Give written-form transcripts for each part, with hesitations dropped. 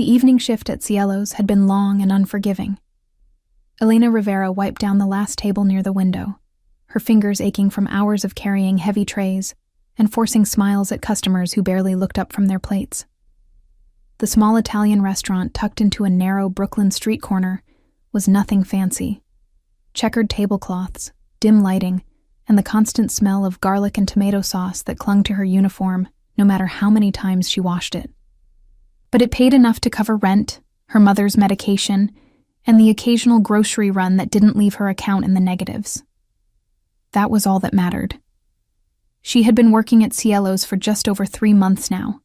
The evening shift at Cielo's had been long and unforgiving. Elena Rivera wiped down the last table near the window, her fingers aching from hours of carrying heavy trays and forcing smiles at customers who barely looked up from their plates. The small Italian restaurant tucked into a narrow Brooklyn street corner was nothing fancy. Checkered tablecloths, dim lighting, and the constant smell of garlic and tomato sauce that clung to her uniform no matter how many times she washed it. But it paid enough to cover rent, her mother's medication, and the occasional grocery run that didn't leave her account in the negatives. That was all that mattered. She had been working at Cielo's for just over 3 months now,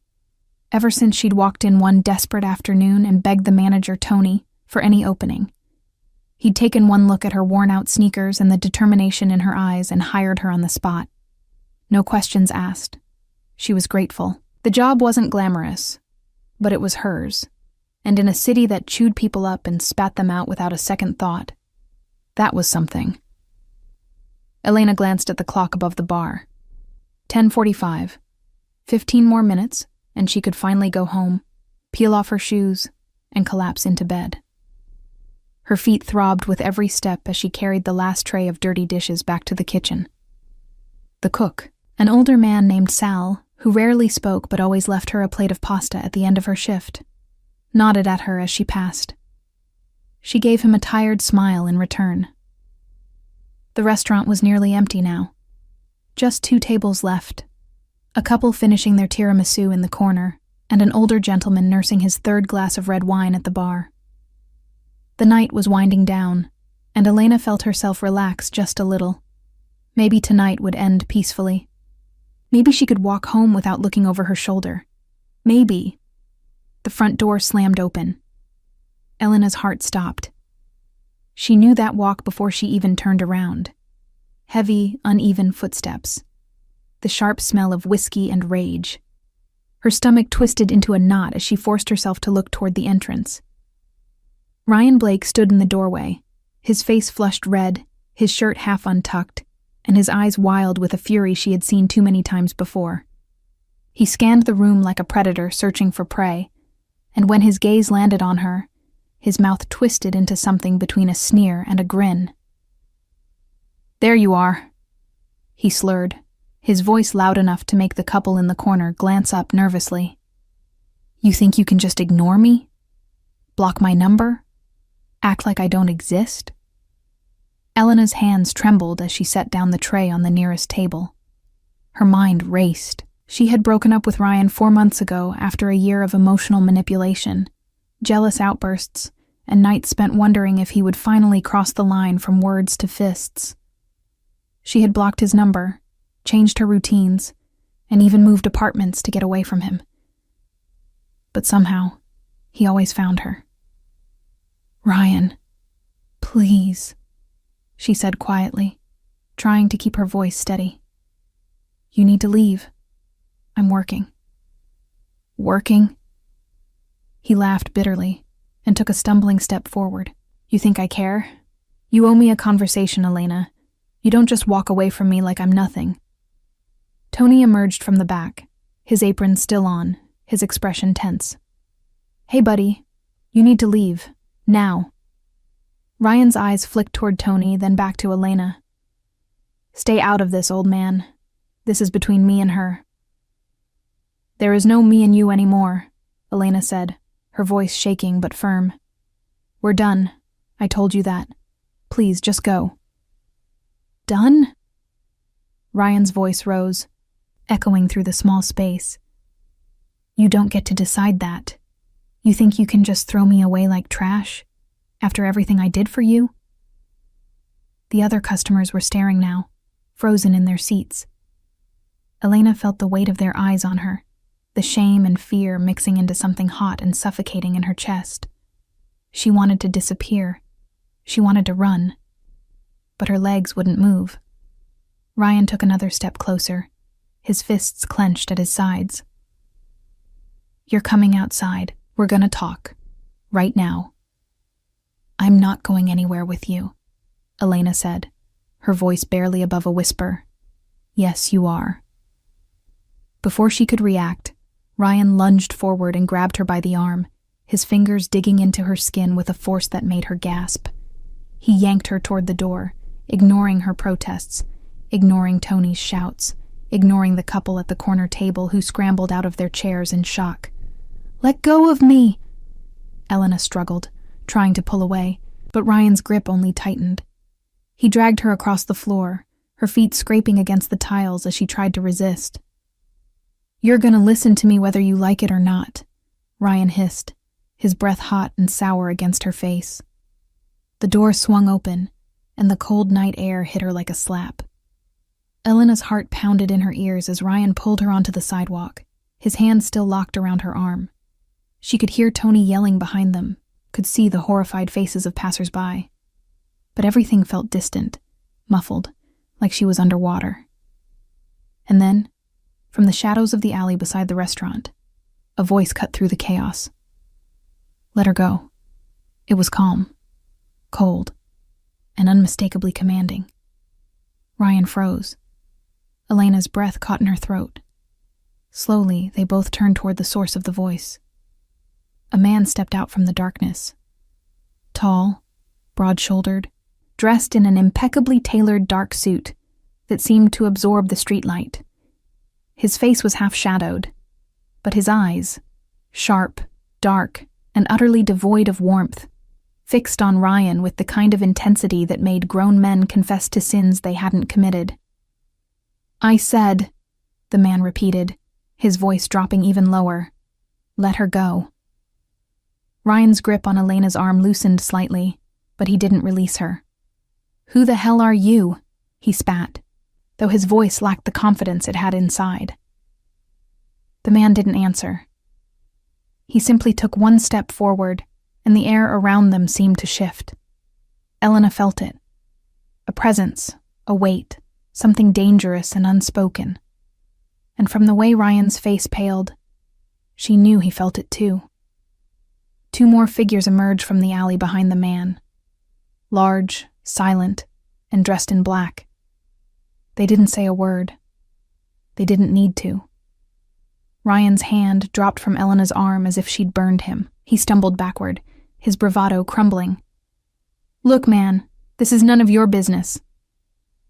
ever since she'd walked in one desperate afternoon and begged the manager, Tony, for any opening. He'd taken one look at her worn-out sneakers and the determination in her eyes and hired her on the spot. No questions asked. She was grateful. The job wasn't glamorous, but it was hers, and in a city that chewed people up and spat them out without a second thought, that was something. Elena glanced at the clock above the bar. 10:45. 15 more minutes, and she could finally go home, peel off her shoes, and collapse into bed. Her feet throbbed with every step as she carried the last tray of dirty dishes back to the kitchen. The cook, an older man named Sal, who rarely spoke but always left her a plate of pasta at the end of her shift, nodded at her as she passed. She gave him a tired smile in return. The restaurant was nearly empty now. Just 2 tables left, a couple finishing their tiramisu in the corner, and an older gentleman nursing his 3rd glass of red wine at the bar. The night was winding down, and Elena felt herself relax just a little. Maybe tonight would end peacefully. Maybe she could walk home without looking over her shoulder. Maybe. The front door slammed open. Elena's heart stopped. She knew that walk before she even turned around. Heavy, uneven footsteps. The sharp smell of whiskey and rage. Her stomach twisted into a knot as she forced herself to look toward the entrance. Ryan Blake stood in the doorway, his face flushed red, his shirt half untucked, and his eyes wild with a fury she had seen too many times before. He scanned the room like a predator searching for prey, and when his gaze landed on her, his mouth twisted into something between a sneer and a grin. "There you are," he slurred, his voice loud enough to make the couple in the corner glance up nervously. "You think you can just ignore me? Block my number? Act like I don't exist?" Elena's hands trembled as she set down the tray on the nearest table. Her mind raced. She had broken up with Ryan 4 months ago after a year of emotional manipulation, jealous outbursts, and nights spent wondering if he would finally cross the line from words to fists. She had blocked his number, changed her routines, and even moved apartments to get away from him. But somehow, he always found her. "Ryan, please," she said quietly, trying to keep her voice steady. "You need to leave. I'm working." "Working?" He laughed bitterly and took a stumbling step forward. "You think I care? You owe me a conversation, Elena. You don't just walk away from me like I'm nothing." Tony emerged from the back, his apron still on, his expression tense. "Hey, buddy, you need to leave. Now." Ryan's eyes flicked toward Tony, then back to Elena. "Stay out of this, old man. This is between me and her." "There is no me and you anymore," Elena said, her voice shaking but firm. "We're done. I told you that. Please, just go." "Done?" Ryan's voice rose, echoing through the small space. "You don't get to decide that. You think you can just throw me away like trash, after everything I did for you?" The other customers were staring now, frozen in their seats. Elena felt the weight of their eyes on her, the shame and fear mixing into something hot and suffocating in her chest. She wanted to disappear. She wanted to run. But her legs wouldn't move. Ryan took another step closer, his fists clenched at his sides. "You're coming outside. We're gonna talk. Right now." "I'm not going anywhere with you," Elena said, her voice barely above a whisper. "Yes, you are." Before she could react, Ryan lunged forward and grabbed her by the arm, his fingers digging into her skin with a force that made her gasp. He yanked her toward the door, ignoring her protests, ignoring Tony's shouts, ignoring the couple at the corner table who scrambled out of their chairs in shock. "Let go of me!" Elena struggled, trying to pull away, but Ryan's grip only tightened. He dragged her across the floor, her feet scraping against the tiles as she tried to resist. "You're gonna listen to me whether you like it or not," Ryan hissed, his breath hot and sour against her face. The door swung open, and the cold night air hit her like a slap. Elena's heart pounded in her ears as Ryan pulled her onto the sidewalk, his hand still locked around her arm. She could hear Tony yelling behind them, could see the horrified faces of passers-by. But everything felt distant, muffled, like she was underwater. And then, from the shadows of the alley beside the restaurant, a voice cut through the chaos. "Let her go." It was calm, cold, and unmistakably commanding. Ryan froze. Elena's breath caught in her throat. Slowly, they both turned toward the source of the voice. A man stepped out from the darkness. Tall, broad-shouldered, dressed in an impeccably tailored dark suit that seemed to absorb the streetlight. His face was half-shadowed, but his eyes, sharp, dark, and utterly devoid of warmth, fixed on Ryan with the kind of intensity that made grown men confess to sins they hadn't committed. "I said," the man repeated, his voice dropping even lower, "let her go." Ryan's grip on Elena's arm loosened slightly, but he didn't release her. "Who the hell are you?" he spat, though his voice lacked the confidence it had inside. The man didn't answer. He simply took one step forward, and the air around them seemed to shift. Elena felt it. A presence, a weight, something dangerous and unspoken. And from the way Ryan's face paled, she knew he felt it too. Two more figures emerged from the alley behind the man. Large, silent, and dressed in black. They didn't say a word. They didn't need to. Ryan's hand dropped from Elena's arm as if she'd burned him. He stumbled backward, his bravado crumbling. "Look, man, this is none of your business."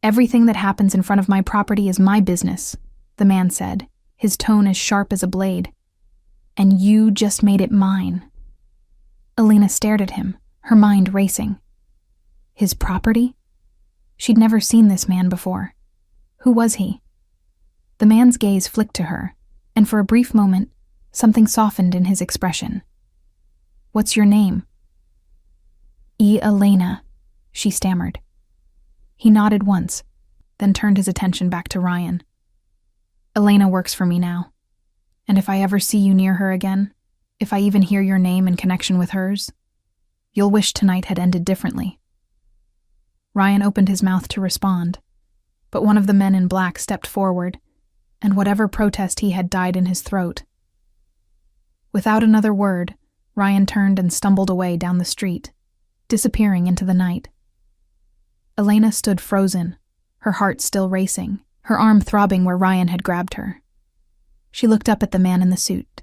"Everything that happens in front of my property is my business," the man said, his tone as sharp as a blade. "And you just made it mine." Elena stared at him, her mind racing. His property? She'd never seen this man before. Who was he? The man's gaze flicked to her, and for a brief moment, something softened in his expression. "What's your name?" "Elena," she stammered. He nodded once, then turned his attention back to Ryan. "Elena works for me now, and if I ever see you near her again, if I even hear your name in connection with hers, you'll wish tonight had ended differently." Ryan opened his mouth to respond, but one of the men in black stepped forward, and whatever protest he had died in his throat. Without another word, Ryan turned and stumbled away down the street, disappearing into the night. Elena stood frozen, her heart still racing, her arm throbbing where Ryan had grabbed her. She looked up at the man in the suit,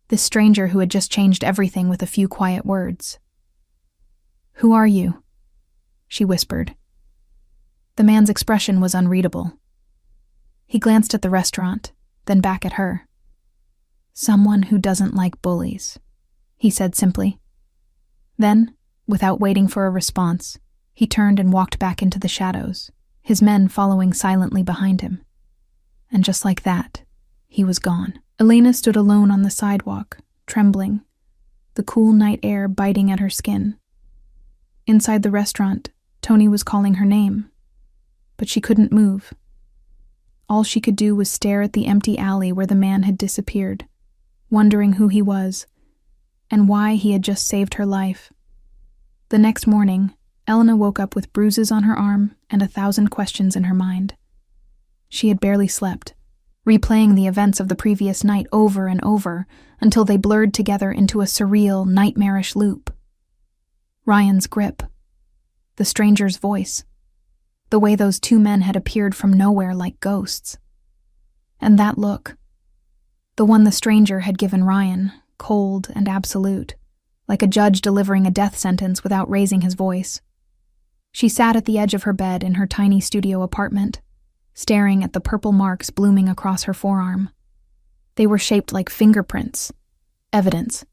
this stranger who had just changed everything with a few quiet words. "Who are you?" she whispered. The man's expression was unreadable. He glanced at the restaurant, then back at her. "Someone who doesn't like bullies," he said simply. Then, without waiting for a response, he turned and walked back into the shadows, his men following silently behind him. And just like that, he was gone. Elena stood alone on the sidewalk, trembling, the cool night air biting at her skin. Inside the restaurant, Tony was calling her name, but she couldn't move. All she could do was stare at the empty alley where the man had disappeared, wondering who he was, and why he had just saved her life. The next morning, Elena woke up with bruises on her arm and 1,000 questions in her mind. She had barely slept, replaying the events of the previous night over and over until they blurred together into a surreal, nightmarish loop. Ryan's grip, the stranger's voice, the way those two men had appeared from nowhere like ghosts. And that look, the one the stranger had given Ryan, cold and absolute, like a judge delivering a death sentence without raising his voice. She sat at the edge of her bed in her tiny studio apartment, staring at the purple marks blooming across her forearm. They were shaped like fingerprints, evidence.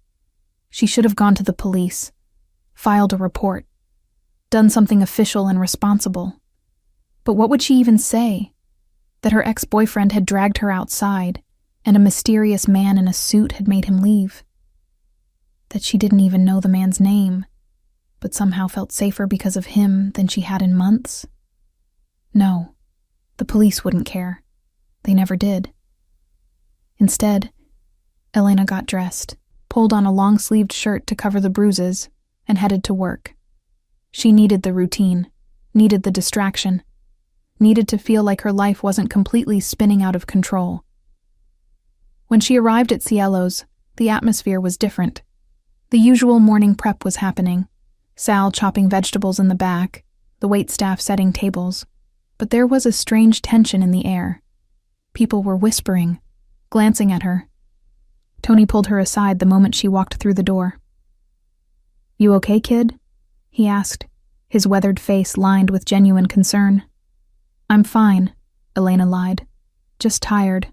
She should have gone to the police, filed a report, done something official and responsible. But what would she even say? That her ex-boyfriend had dragged her outside, and a mysterious man in a suit had made him leave. That she didn't even know the man's name, but somehow felt safer because of him than she had in months? No, the police wouldn't care. They never did. Instead, Elena got dressed, pulled on a long-sleeved shirt to cover the bruises, and headed to work. She needed the routine, needed the distraction, needed to feel like her life wasn't completely spinning out of control. When she arrived at Cielo's, the atmosphere was different. The usual morning prep was happening, Sal chopping vegetables in the back, the waitstaff setting tables, but there was a strange tension in the air. People were whispering, glancing at her. Tony pulled her aside the moment she walked through the door. "You okay, kid?" he asked, his weathered face lined with genuine concern. "I'm fine," Elena lied. "Just tired."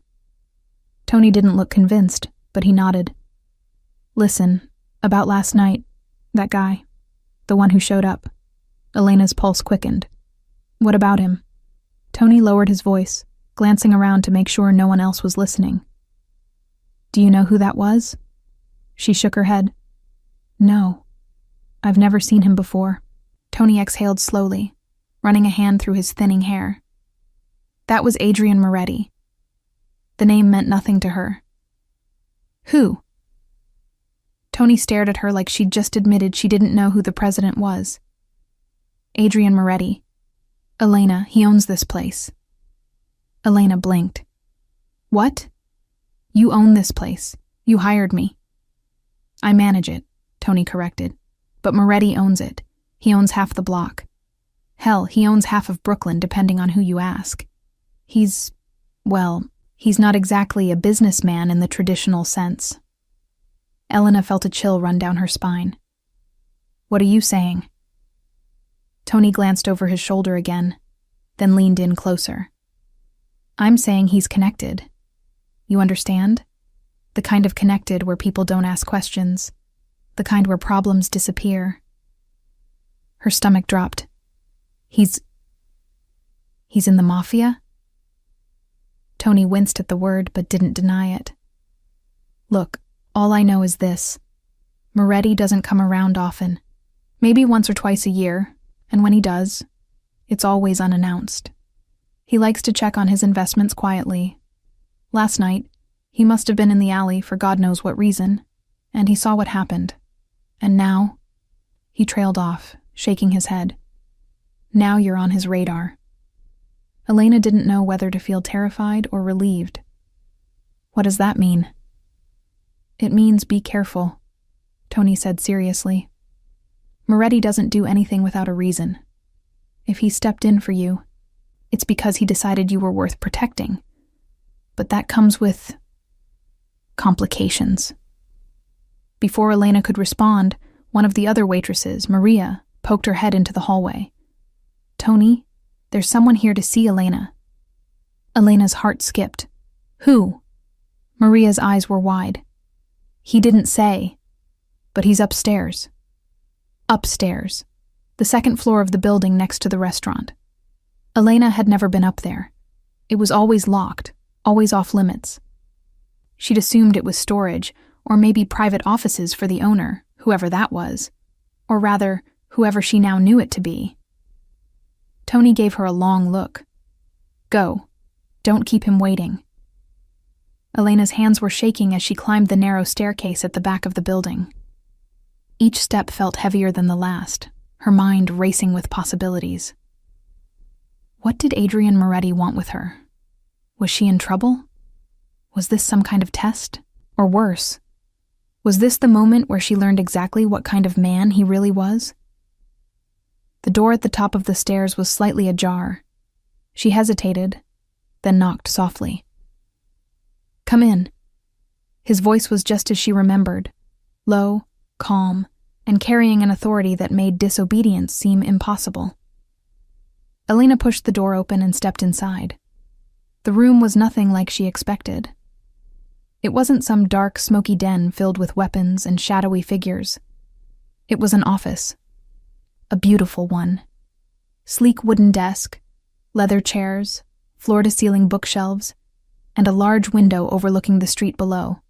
Tony didn't look convinced, but he nodded. "Listen, about last night, that guy, the one who showed up." Elena's pulse quickened. "What about him?" Tony lowered his voice, glancing around to make sure no one else was listening. "Do you know who that was?" She shook her head. "No, I've never seen him before." Tony exhaled slowly, running a hand through his thinning hair. That was Adrian Moretti. The name meant nothing to her. "Who?" Tony stared at her like she'd just admitted she didn't know who the president was. "Adrian Moretti. Elena, he owns this place." Elena blinked. "What? You own this place. You hired me." "I manage it," Tony corrected. "But Moretti owns it. He owns half the block. Hell, he owns half of Brooklyn, depending on who you ask. He's not exactly a businessman in the traditional sense." Elena felt a chill run down her spine. "What are you saying?" Tony glanced over his shoulder again, then leaned in closer. "I'm saying he's connected. You understand? The kind of connected where people don't ask questions. The kind where problems disappear." Her stomach dropped. He's in the Mafia?" Tony winced at the word but didn't deny it. "Look, all I know is this. Moretti doesn't come around often. Maybe once or twice a year, and when he does, it's always unannounced. He likes to check on his investments quietly. Last night, he must have been in the alley for God knows what reason, and he saw what happened. And now," he trailed off, shaking his head. "Now you're on his radar." Elena didn't know whether to feel terrified or relieved. "What does that mean?" "It means be careful," Tony said seriously. "Moretti doesn't do anything without a reason. If he stepped in for you, it's because he decided you were worth protecting. But that comes with complications." Before Elena could respond, one of the other waitresses, Maria, poked her head into the hallway. "Tony, there's someone here to see Elena." Elena's heart skipped. "Who?" Maria's eyes were wide. "He didn't say, but he's upstairs." Upstairs, the second floor of the building next to the restaurant. Elena had never been up there. It was always locked, always off limits. She'd assumed it was storage, or maybe private offices for the owner, whoever that was. Or rather, whoever she now knew it to be. Tony gave her a long look. "Go. Don't keep him waiting." Elena's hands were shaking as she climbed the narrow staircase at the back of the building. Each step felt heavier than the last, her mind racing with possibilities. What did Adrian Moretti want with her? Was she in trouble? Was this some kind of test? Or worse? Was this the moment where she learned exactly what kind of man he really was? The door at the top of the stairs was slightly ajar. She hesitated, then knocked softly. "Come in." His voice was just as she remembered, low, calm, and carrying an authority that made disobedience seem impossible. Elena pushed the door open and stepped inside. The room was nothing like she expected. It wasn't some dark, smoky den filled with weapons and shadowy figures. It was an office. A beautiful one. Sleek wooden desk, leather chairs, floor-to-ceiling bookshelves, and a large window overlooking the street below.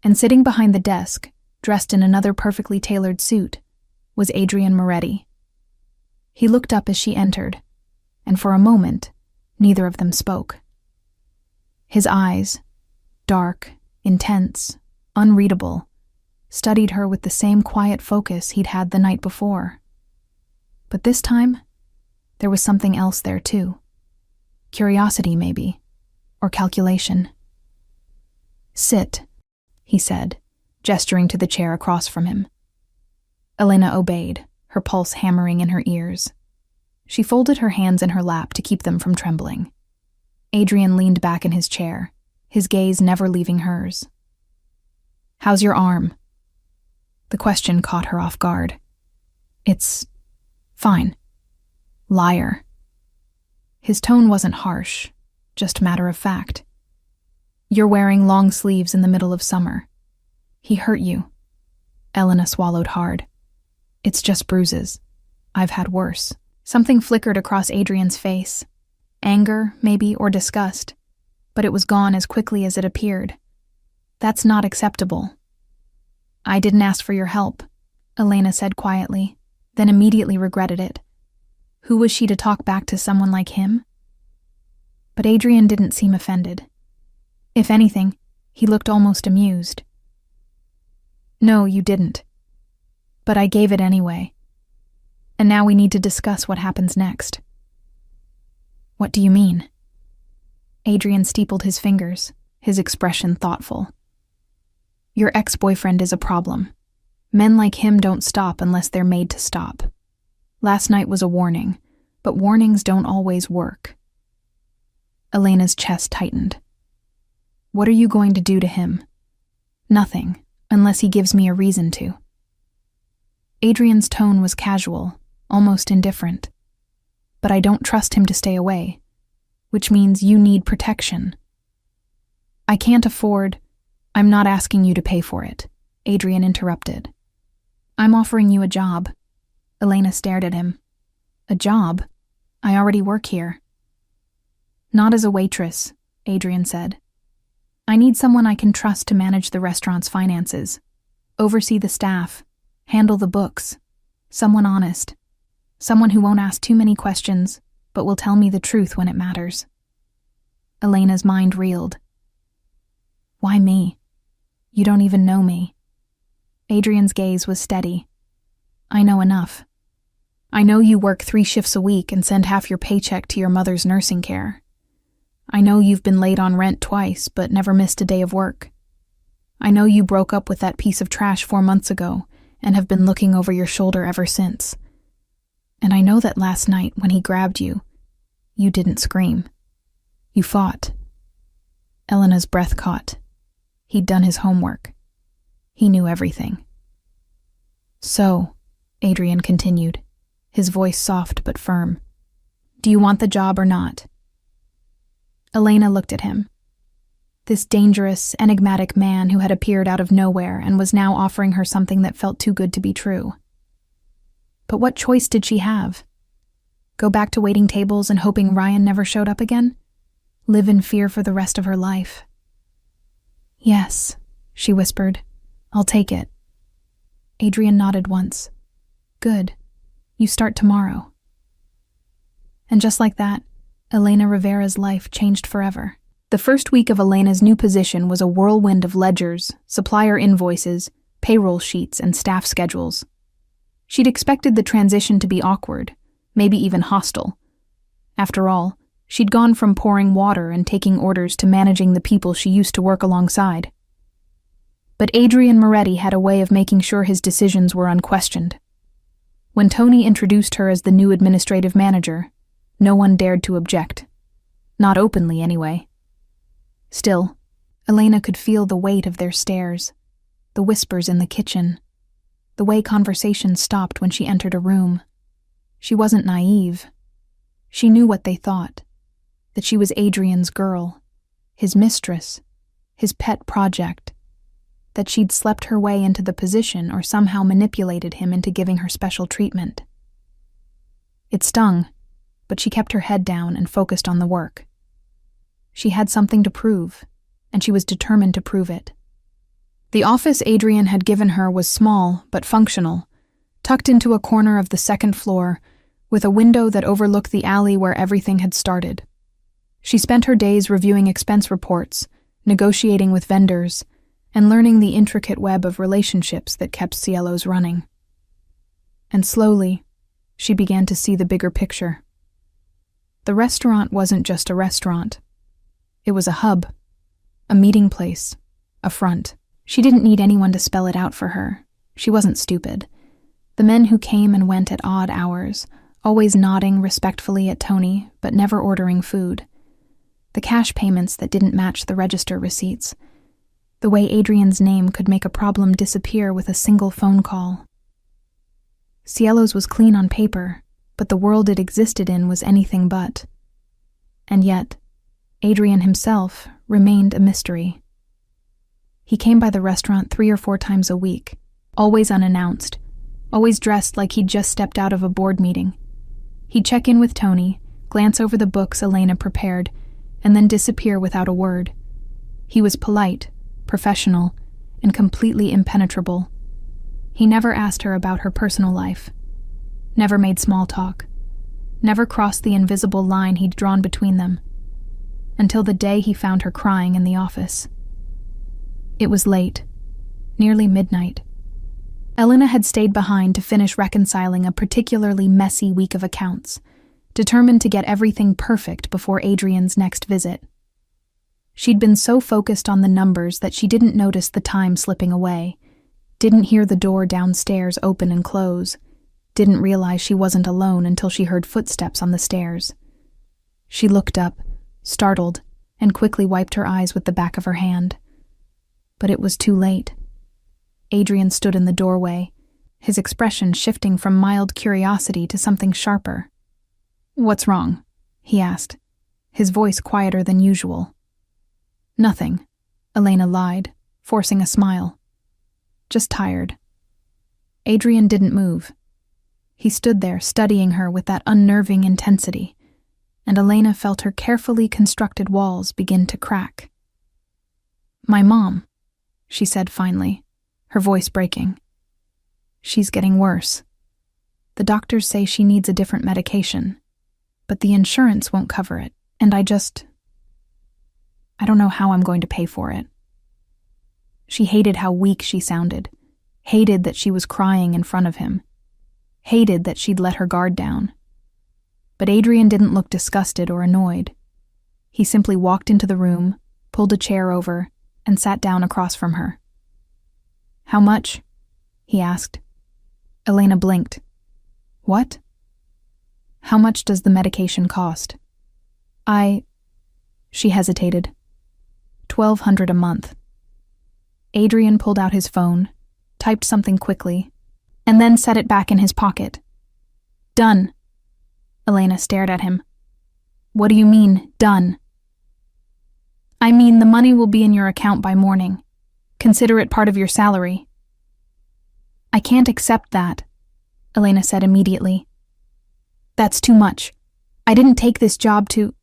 And sitting behind the desk, dressed in another perfectly tailored suit, was Adrian Moretti. He looked up as she entered, and for a moment, neither of them spoke. His eyes, dark, intense, unreadable, studied her with the same quiet focus he'd had the night before. But this time, there was something else there too. Curiosity, maybe, or calculation. "Sit," he said, gesturing to the chair across from him. Elena obeyed, her pulse hammering in her ears. She folded her hands in her lap to keep them from trembling. Adrian leaned back in his chair, his gaze never leaving hers. "How's your arm?" The question caught her off guard. "It's fine." Liar. His tone wasn't harsh, just matter of fact. "You're wearing long sleeves in the middle of summer. He hurt you." Elena swallowed hard. "It's just bruises. I've had worse." Something flickered across Adrian's face. Anger, maybe, or disgust. But it was gone as quickly as it appeared. "That's not acceptable." "I didn't ask for your help," Elena said quietly, then immediately regretted it. Who was she to talk back to someone like him? But Adrian didn't seem offended. If anything, he looked almost amused. "No, you didn't. But I gave it anyway. And now we need to discuss what happens next." "What do you mean?" Adrian steepled his fingers, his expression thoughtful. "Your ex-boyfriend is a problem. Men like him don't stop unless they're made to stop. Last night was a warning, but warnings don't always work." Elena's chest tightened. "What are you going to do to him?" "Nothing, unless he gives me a reason to." Adrian's tone was casual, almost indifferent. "But I don't trust him to stay away, which means you need protection." "I can't afford—" "I'm not asking you to pay for it," Adrian interrupted. "I'm offering you a job." Elena stared at him. "A job? I already work here." "Not as a waitress," Adrian said. "I need someone I can trust to manage the restaurant's finances, oversee the staff, handle the books, someone honest, someone who won't ask too many questions, but will tell me the truth when it matters." Elena's mind reeled. "Why me? You don't even know me." Adrian's gaze was steady. "I know enough. I know you work 3 shifts a week and send half your paycheck to your mother's nursing care. I know you've been late on rent twice, but never missed a day of work. I know you broke up with that piece of trash 4 months ago and have been looking over your shoulder ever since. And I know that last night when he grabbed you, you didn't scream. You fought." Elena's breath caught. He'd done his homework. He knew everything. "So," Adrian continued, his voice soft but firm, "do you want the job or not?" Elena looked at him. This dangerous, enigmatic man who had appeared out of nowhere and was now offering her something that felt too good to be true. But what choice did she have? Go back to waiting tables and hoping Ryan never showed up again? Live in fear for the rest of her life? "Yes," she whispered. "I'll take it." Adrian nodded once. "Good. You start tomorrow." And just like that, Elena Rivera's life changed forever. The first week of Elena's new position was a whirlwind of ledgers, supplier invoices, payroll sheets, and staff schedules. She'd expected the transition to be awkward, maybe even hostile. After all, she'd gone from pouring water and taking orders to managing the people she used to work alongside. But Adrian Moretti had a way of making sure his decisions were unquestioned. When Tony introduced her as the new administrative manager, no one dared to object. Not openly, anyway. Still, Elena could feel the weight of their stares, the whispers in the kitchen. the way conversation stopped when she entered a room. She wasn't naive. She knew what they thought, that she was Adrian's girl, his mistress, his pet project, that she'd slept her way into the position or somehow manipulated him into giving her special treatment. It stung, but she kept her head down and focused on the work. She had something to prove, and she was determined to prove it. The office Adrian had given her was small but functional, tucked into a corner of the second floor, with a window that overlooked the alley where everything had started. She spent her days reviewing expense reports, negotiating with vendors, and learning the intricate web of relationships that kept Cielo's running. And slowly, she began to see the bigger picture. The restaurant wasn't just a restaurant. It was a hub, a meeting place, a front. She didn't need anyone to spell it out for her. She wasn't stupid. The men who came and went at odd hours, always nodding respectfully at Tony, but never ordering food. The cash payments that didn't match the register receipts. The way Adrian's name could make a problem disappear with a single phone call. Cielo's was clean on paper, but the world it existed in was anything but. And yet, Adrian himself remained a mystery. He came by the restaurant 3 or 4 times a week, always unannounced, always dressed like he'd just stepped out of a board meeting. He'd check in with Tony, glance over the books Elena prepared, and then disappear without a word. He was polite, professional, and completely impenetrable. He never asked her about her personal life, never made small talk, never crossed the invisible line he'd drawn between them, until the day he found her crying in the office. It was late, nearly midnight. Elena had stayed behind to finish reconciling a particularly messy week of accounts, determined to get everything perfect before Adrian's next visit. She'd been so focused on the numbers that she didn't notice the time slipping away, didn't hear the door downstairs open and close, didn't realize she wasn't alone until she heard footsteps on the stairs. She looked up, startled, and quickly wiped her eyes with the back of her hand. But it was too late. Adrian stood in the doorway, his expression shifting from mild curiosity to something sharper. "What's wrong?" he asked, his voice quieter than usual. "Nothing," Elena lied, forcing a smile. "Just tired." Adrian didn't move. He stood there studying her with that unnerving intensity, and Elena felt her carefully constructed walls begin to crack. "My mom," she said finally, her voice breaking. "She's getting worse. The doctors say she needs a different medication, but the insurance won't cover it, and I don't know how I'm going to pay for it." She hated how weak she sounded, hated that she was crying in front of him, hated that she'd let her guard down. But Adrian didn't look disgusted or annoyed. He simply walked into the room, pulled a chair over, and sat down across from her. "How much?" he asked. Elena blinked. "What?" "How much does the medication cost?" She hesitated. $1,200 a month. Adrian pulled out his phone, typed something quickly, and then set it back in his pocket. "Done." Elena stared at him. "What do you mean, done?" "I mean the money will be in your account by morning. Consider it part of your salary." "I can't accept that," Elena said immediately. "That's too much. I didn't take this job to—"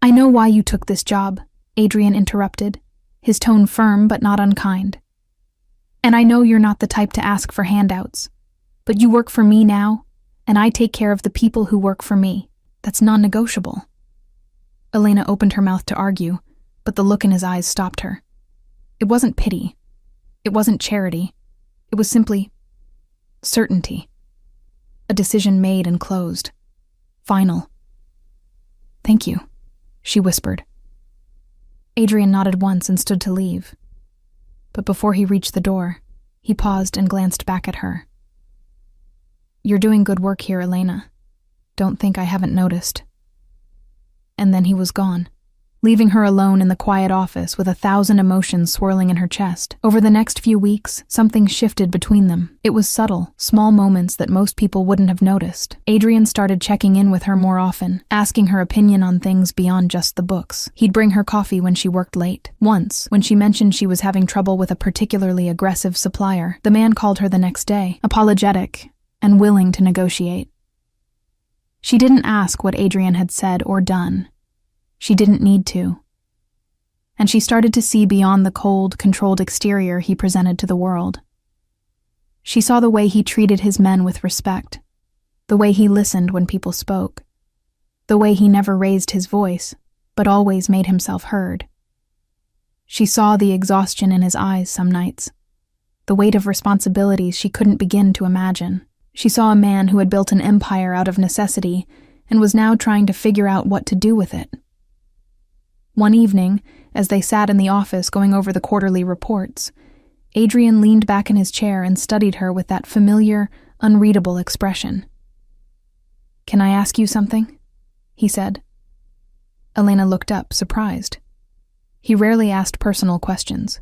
"I know why you took this job," Adrian interrupted, his tone firm but not unkind. "And I know you're not the type to ask for handouts, but you work for me now, and I take care of the people who work for me. That's non-negotiable." Elena opened her mouth to argue, but the look in his eyes stopped her. It wasn't pity. It wasn't charity. It was simply certainty. A decision made and closed. Final. "Thank you," she whispered. Adrian nodded once and stood to leave. But before he reached the door, he paused and glanced back at her. "You're doing good work here, Elena. Don't think I haven't noticed." And then he was gone. leaving her alone in the quiet office with 1,000 emotions swirling in her chest. Over the next few weeks, something shifted between them. It was subtle, small moments that most people wouldn't have noticed. Adrian started checking in with her more often, asking her opinion on things beyond just the books. He'd bring her coffee when she worked late. Once, when she mentioned she was having trouble with a particularly aggressive supplier, the man called her the next day, apologetic and willing to negotiate. She didn't ask what Adrian had said or done. She didn't need to. And she started to see beyond the cold, controlled exterior he presented to the world. She saw the way he treated his men with respect, the way he listened when people spoke, the way he never raised his voice, but always made himself heard. She saw the exhaustion in his eyes some nights, the weight of responsibilities she couldn't begin to imagine. She saw a man who had built an empire out of necessity and was now trying to figure out what to do with it. One evening, as they sat in the office going over the quarterly reports, Adrian leaned back in his chair and studied her with that familiar, unreadable expression. "Can I ask you something?" he said. Elena looked up, surprised. He rarely asked personal questions.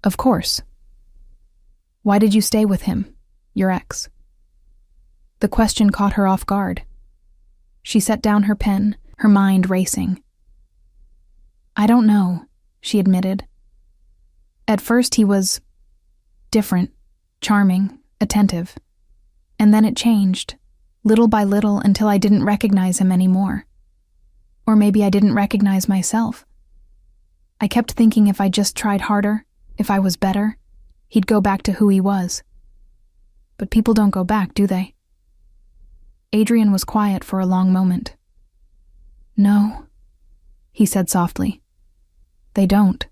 "Of course." "Why did you stay with him, your ex?" The question caught her off guard. She set down her pen, her mind racing. "I don't know," she admitted. "At first he was different, charming, attentive. And then it changed, little by little, until I didn't recognize him anymore. Or maybe I didn't recognize myself. I kept thinking if I just tried harder, if I was better, he'd go back to who he was. But people don't go back, do they?" Adrian was quiet for a long moment. "No," he said softly. "They don't."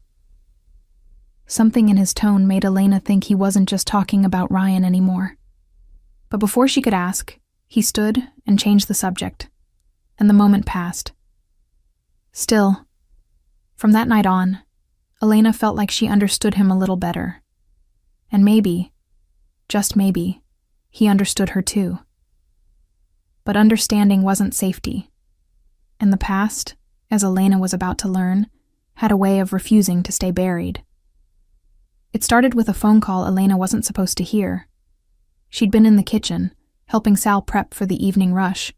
Something in his tone made Elena think he wasn't just talking about Ryan anymore. But before she could ask, he stood and changed the subject, and the moment passed. Still, from that night on, Elena felt like she understood him a little better. And maybe, just maybe, he understood her too. But understanding wasn't safety, and the past, as Elena was about to learn, had a way of refusing to stay buried. It started with a phone call Elena wasn't supposed to hear. She'd been in the kitchen, helping Sal prep for the evening rush,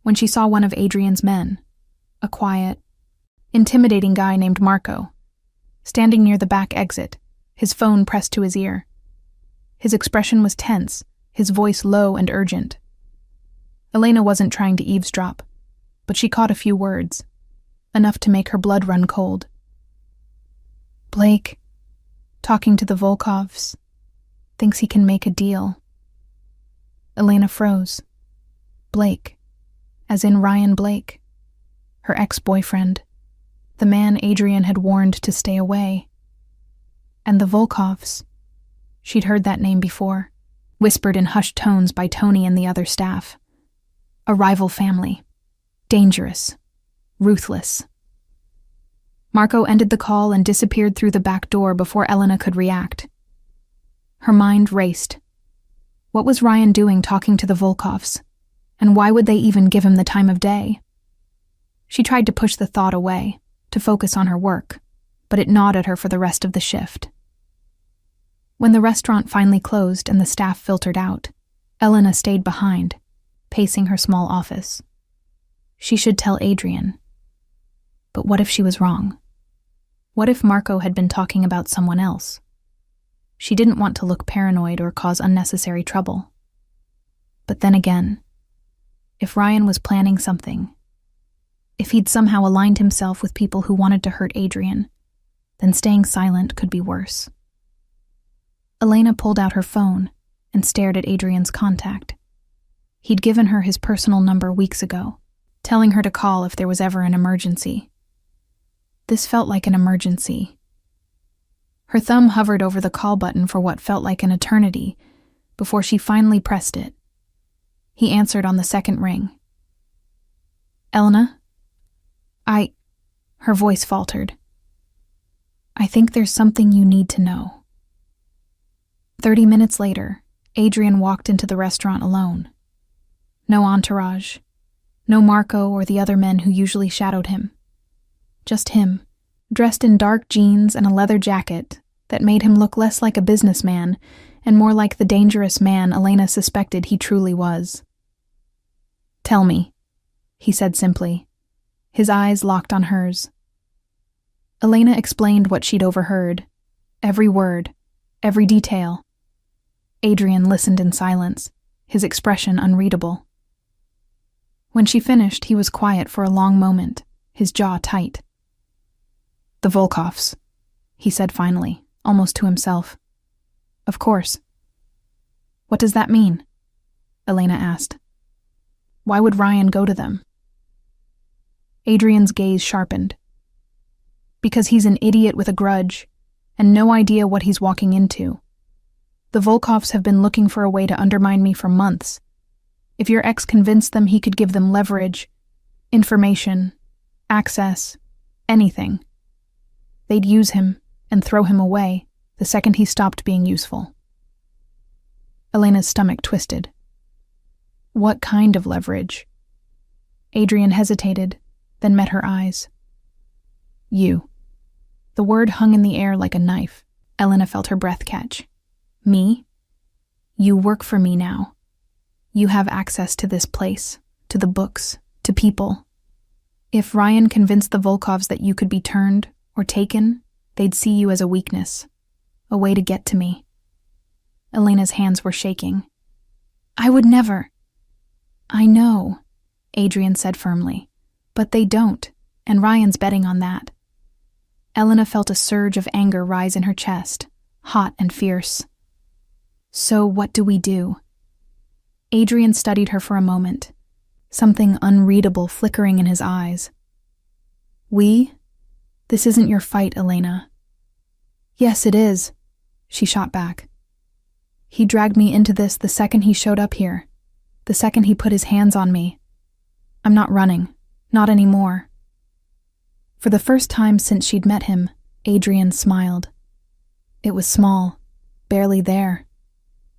when she saw one of Adrian's men, a quiet, intimidating guy named Marco, standing near the back exit, his phone pressed to his ear. His expression was tense, his voice low and urgent. Elena wasn't trying to eavesdrop, but she caught a few words, enough to make her blood run cold. "Blake, talking to the Volkovs, thinks he can make a deal." Elena froze. Blake, as in Ryan Blake, her ex-boyfriend, the man Adrian had warned to stay away. And the Volkovs, she'd heard that name before, whispered in hushed tones by Tony and the other staff. A rival family, dangerous, ruthless. Marco ended the call and disappeared through the back door before Elena could react. Her mind raced. What was Ryan doing talking to the Volkovs? And why would they even give him the time of day? She tried to push the thought away, to focus on her work, but it gnawed at her for the rest of the shift. When the restaurant finally closed and the staff filtered out, Elena stayed behind, pacing her small office. She should tell Adrian. But what if she was wrong? What if Marco had been talking about someone else? She didn't want to look paranoid or cause unnecessary trouble. But then again, if Ryan was planning something, if he'd somehow aligned himself with people who wanted to hurt Adrian, then staying silent could be worse. Elena pulled out her phone and stared at Adrian's contact. He'd given her his personal number weeks ago, telling her to call if there was ever an emergency. This felt like an emergency. Her thumb hovered over the call button for what felt like an eternity before she finally pressed it. He answered on the second ring. "Elena? Her voice faltered. "I think there's something you need to know." 30 minutes later, Adrian walked into the restaurant alone. No entourage, no Marco or the other men who usually shadowed him. just him, dressed in dark jeans and a leather jacket that made him look less like a businessman and more like the dangerous man Elena suspected he truly was. "Tell me," he said simply, his eyes locked on hers. Elena explained what she'd overheard, every word, every detail. Adrian listened in silence, his expression unreadable. When she finished, he was quiet for a long moment, his jaw tight. "The Volkoffs," he said finally, almost to himself. "Of course." "What does that mean?" Elena asked. "Why would Ryan go to them?" Adrian's gaze sharpened. "Because he's an idiot with a grudge, and no idea what he's walking into. The Volkoffs have been looking for a way to undermine me for months. If your ex convinced them he could give them leverage, information, access, anything, they'd use him and throw him away the second he stopped being useful." Elena's stomach twisted. "What kind of leverage?" Adrian hesitated, then met her eyes. "You." The word hung in the air like a knife. Elena felt her breath catch. "Me? You work for me now. You have access to this place, to the books, to people. If Ryan convinced the Volkovs that you could be turned or taken, they'd see you as a weakness, a way to get to me." Elena's hands were shaking. "I would never." "I know," Adrian said firmly, "but they don't, and Ryan's betting on that." Elena felt a surge of anger rise in her chest, hot and fierce. "So what do we do?" Adrian studied her for a moment, something unreadable flickering in his eyes. "We? This isn't your fight, Elena." "Yes, it is," she shot back. "He dragged me into this the second he showed up here, the second he put his hands on me. I'm not running, not anymore." For the first time since she'd met him, Adrian smiled. It was small, barely there,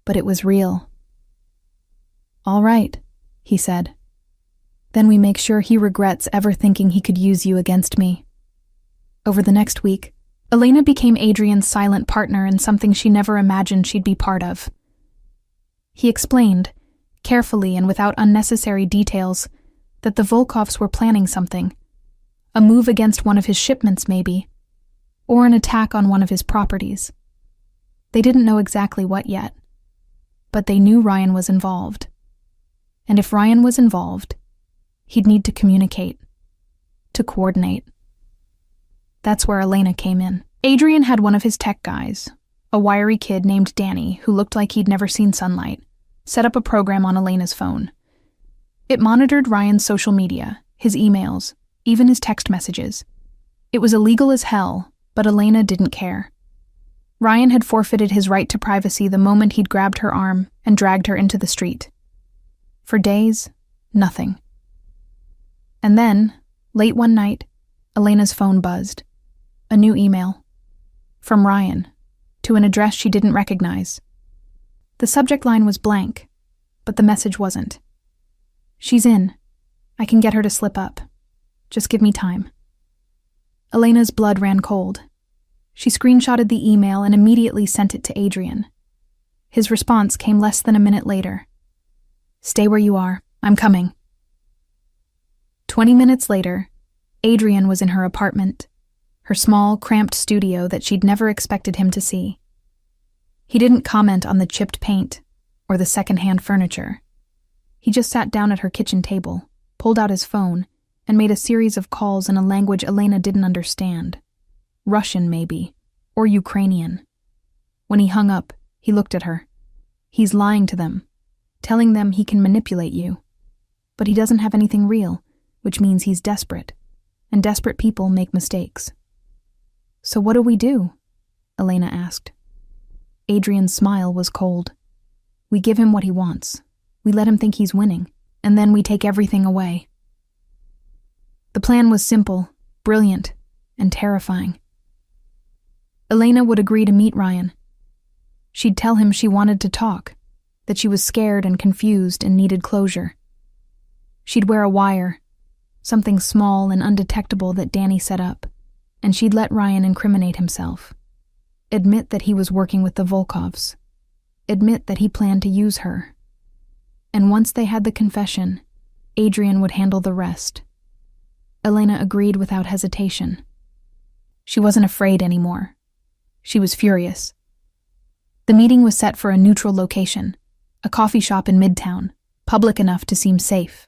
but it was real. "All right," he said. "Then we make sure he regrets ever thinking he could use you against me." Over the next week, Elena became Adrian's silent partner in something she never imagined she'd be part of. He explained, carefully and without unnecessary details, that the Volkoffs were planning something. A move against one of his shipments, maybe, or an attack on one of his properties. They didn't know exactly what yet, but they knew Ryan was involved. And if Ryan was involved, he'd need to communicate, to coordinate. That's where Elena came in. Adrian had one of his tech guys, a wiry kid named Danny who looked like he'd never seen sunlight, set up a program on Elena's phone. It monitored Ryan's social media, his emails, even his text messages. It was illegal as hell, but Elena didn't care. Ryan had forfeited his right to privacy the moment he'd grabbed her arm and dragged her into the street. For days, nothing. And then, late one night, Elena's phone buzzed. A new email. From Ryan, to an address she didn't recognize. The subject line was blank, but the message wasn't. "She's in. I can get her to slip up. Just give me time." Elena's blood ran cold. She screenshotted the email and immediately sent it to Adrian. His response came less than a minute later. "Stay where you are. I'm coming." 20 minutes later, Adrian was in her apartment, her small, cramped studio that she'd never expected him to see. He didn't comment on the chipped paint or the second-hand furniture. He just sat down at her kitchen table, pulled out his phone, and made a series of calls in a language Elena didn't understand. Russian, maybe, or Ukrainian. When he hung up, he looked at her. He's lying to them, telling them he can manipulate you. But he doesn't have anything real, which means he's desperate, and desperate people make mistakes. "So what do we do?" Elena asked. Adrian's smile was cold. "We give him what he wants. We let him think he's winning, and then we take everything away." The plan was simple, brilliant, and terrifying. Elena would agree to meet Ryan. She'd tell him she wanted to talk, that she was scared and confused and needed closure. She'd wear a wire, something small and undetectable that Danny set up, and she'd let Ryan incriminate himself. Admit that he was working with the Volkovs. Admit that he planned to use her. And once they had the confession, Adrian would handle the rest. Elena agreed without hesitation. She wasn't afraid anymore. She was furious. The meeting was set for a neutral location, a coffee shop in Midtown, public enough to seem safe.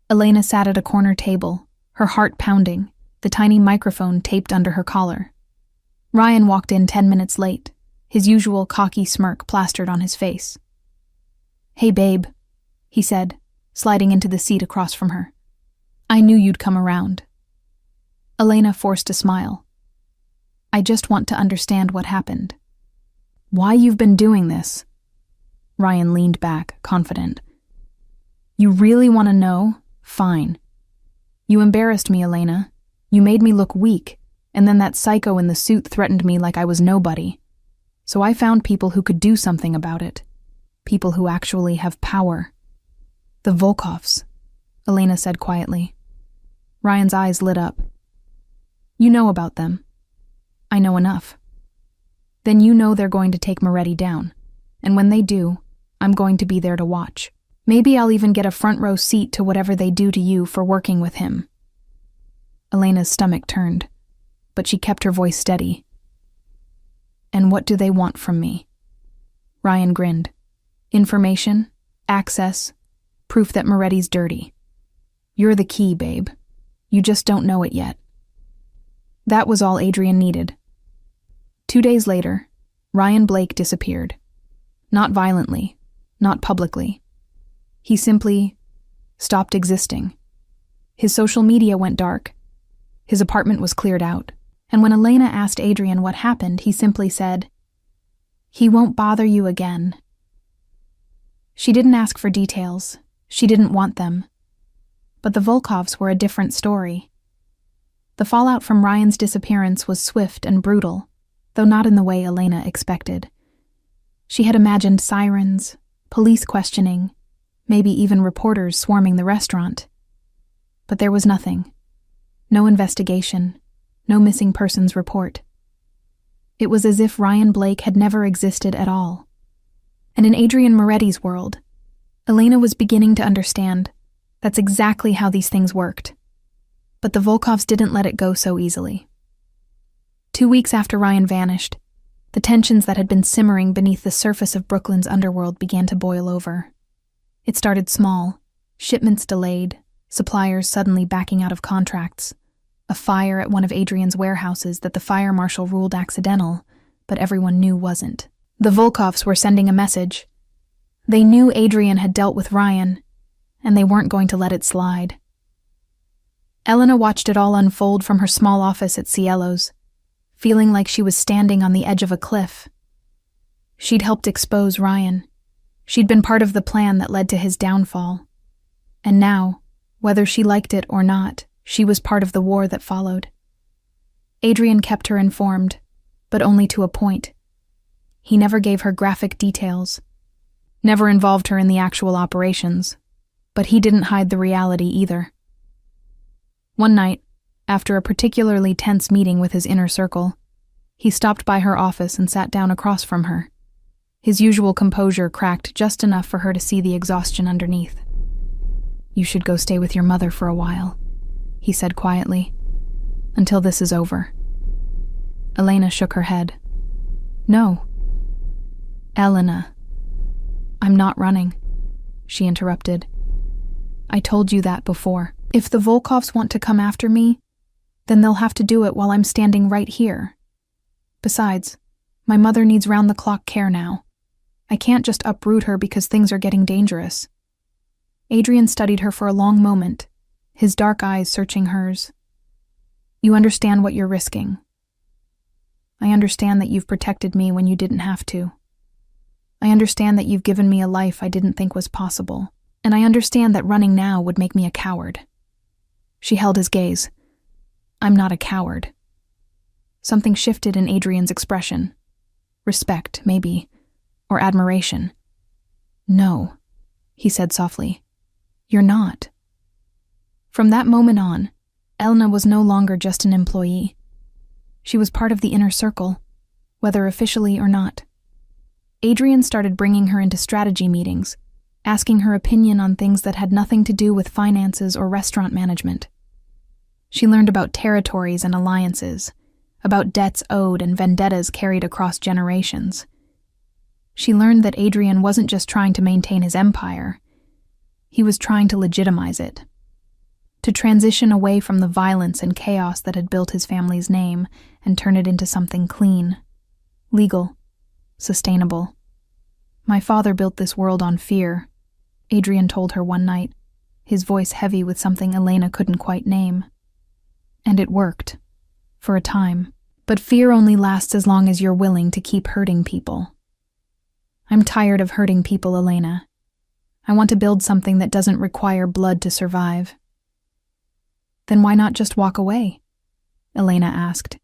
Elena sat at a corner table, her heart pounding, the tiny microphone taped under her collar. Ryan walked in 10 minutes late, his usual cocky smirk plastered on his face. "Hey, babe," he said, sliding into the seat across from her. "I knew you'd come around." Elena forced a smile. "I just want to understand what happened." "Why you've been doing this?" Ryan leaned back, confident. "You really want to know? Fine. You embarrassed me, Elena. You made me look weak, and then that psycho in the suit threatened me like I was nobody. So I found people who could do something about it. People who actually have power." "The Volkovs," Elena said quietly. Ryan's eyes lit up. "You know about them." "I know enough." "Then you know they're going to take Moretti down, and when they do, I'm going to be there to watch. Maybe I'll even get a front row seat to whatever they do to you for working with him." Elena's stomach turned, but she kept her voice steady. "And what do they want from me?" Ryan grinned. "Information, access, proof that Moretti's dirty. You're the key, babe. You just don't know it yet." That was all Adrian needed. 2 days later, Ryan Blake disappeared. Not violently, not publicly. He simply stopped existing. His social media went dark. His apartment was cleared out. And when Elena asked Adrian what happened, he simply said, "He won't bother you again." She didn't ask for details. She didn't want them. But the Volkovs were a different story. The fallout from Ryan's disappearance was swift and brutal, though not in the way Elena expected. She had imagined sirens, police questioning, maybe even reporters swarming the restaurant. But there was nothing. No investigation, no missing persons report. It was as if Ryan Blake had never existed at all. And in Adrian Moretti's world, Elena was beginning to understand that's exactly how these things worked. But the Volkovs didn't let it go so easily. 2 weeks after Ryan vanished, the tensions that had been simmering beneath the surface of Brooklyn's underworld began to boil over. It started small, shipments delayed, suppliers suddenly backing out of contracts, a fire at one of Adrian's warehouses that the fire marshal ruled accidental, but everyone knew wasn't. The Volkovs were sending a message. They knew Adrian had dealt with Ryan, and they weren't going to let it slide. Elena watched it all unfold from her small office at Cielo's, feeling like she was standing on the edge of a cliff. She'd helped expose Ryan. She'd been part of the plan that led to his downfall. And now, whether she liked it or not, she was part of the war that followed. Adrian kept her informed, but only to a point. He never gave her graphic details, never involved her in the actual operations, but he didn't hide the reality either. One night, after a particularly tense meeting with his inner circle, he stopped by her office and sat down across from her. His usual composure cracked just enough for her to see the exhaustion underneath. "You should go stay with your mother for a while," he said quietly, "until this is over." Elena shook her head. "No." "Elena." "I'm not running," she interrupted. "I told you that before. If the Volkovs want to come after me, then they'll have to do it while I'm standing right here. Besides, my mother needs round-the-clock care now. I can't just uproot her because things are getting dangerous." Adrian studied her for a long moment, his dark eyes searching hers. "You understand what you're risking. I understand that you've protected me when you didn't have to. I understand that you've given me a life I didn't think was possible, and I understand that running now would make me a coward." She held his gaze. "I'm not a coward." Something shifted in Adrian's expression. Respect, maybe, or admiration. "No," he said softly. "You're not." From that moment on, Elena was no longer just an employee. She was part of the inner circle, whether officially or not. Adrian started bringing her into strategy meetings, asking her opinion on things that had nothing to do with finances or restaurant management. She learned about territories and alliances, about debts owed and vendettas carried across generations. She learned that Adrian wasn't just trying to maintain his empire, he was trying to legitimize it, to transition away from the violence and chaos that had built his family's name and turn it into something clean, legal, sustainable. "My father built this world on fear," Adrian told her one night, his voice heavy with something Elena couldn't quite name. "And it worked. For a time. But fear only lasts as long as you're willing to keep hurting people. I'm tired of hurting people, Elena. I want to build something that doesn't require blood to survive." "Then why not just walk away?" Elena asked.